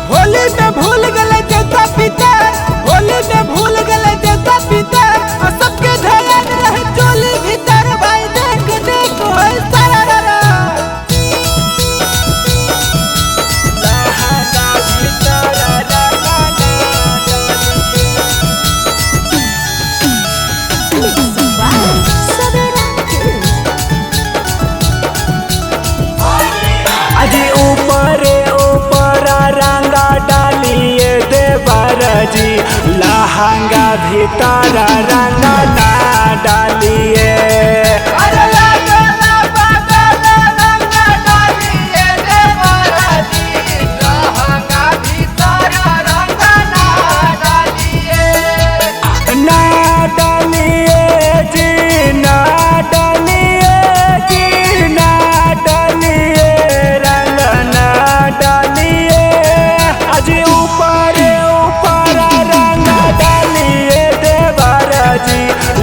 होली में भूल गए देवता पिता, होली में भूल गए देवता पिता, और सबके ध्यान रहे चोली भीतर भाई देख देख होय सारा अजी ऊपर ऊपर रंगा डालिए देवर जी, लहंगा भीतर रंगा ना डालिए।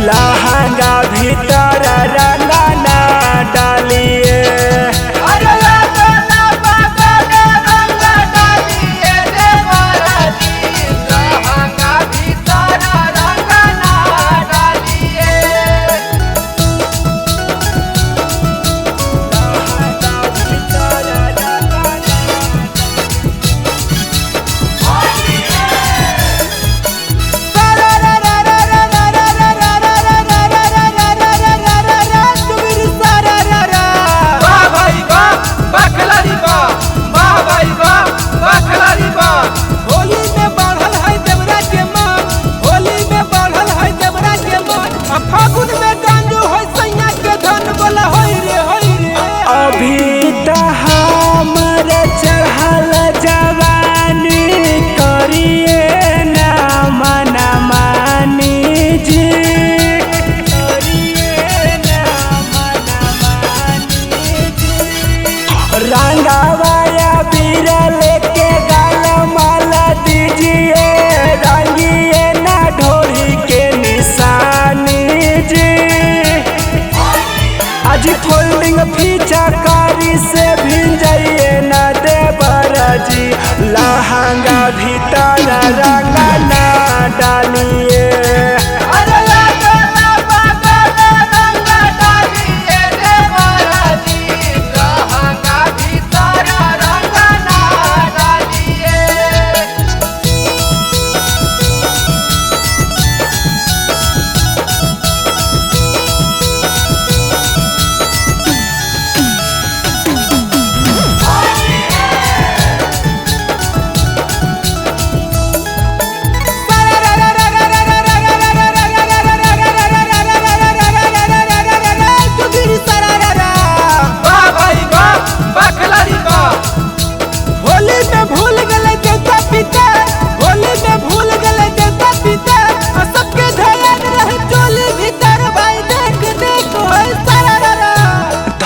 लहंगा भीतर रंगा ना डालिए। अभी तो हमर चढ़ल जवानी, करिए ना मना मानी जी, करिए ना मना मानी जी। रंगावाया बीर लेके गाल माला दीजिए, रंगिए ना ढोरी के निशानी जी। आज फोल्डिंग फीचाकारी से भिंजाइए न देवर जी, लहंगा भीतर रंगा ना डालिए।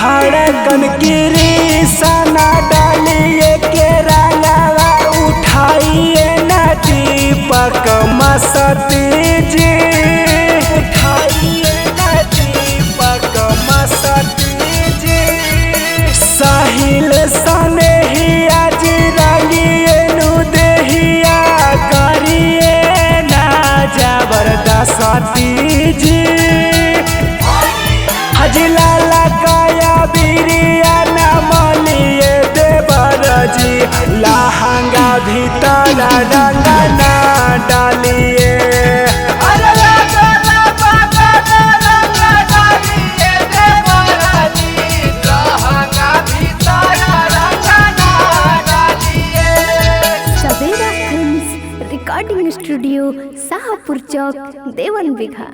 धड़कन की सना डालिए के रंगवा, उठाइए न दीपक मस्ती जी, उठाइए न दीपक मस्ती जी। साहिल सने ही आज रंगिए नु देहिया, करिए ना जबरदस्ती जी। हजला लगाया बिरिया न मलिए देवर जी, लहंगा भीतर रंगा ना डालिए। सवेरा फिल्म्स रिकॉर्डिंग स्टूडियो, शाहपुर चौक, देवन बिघा।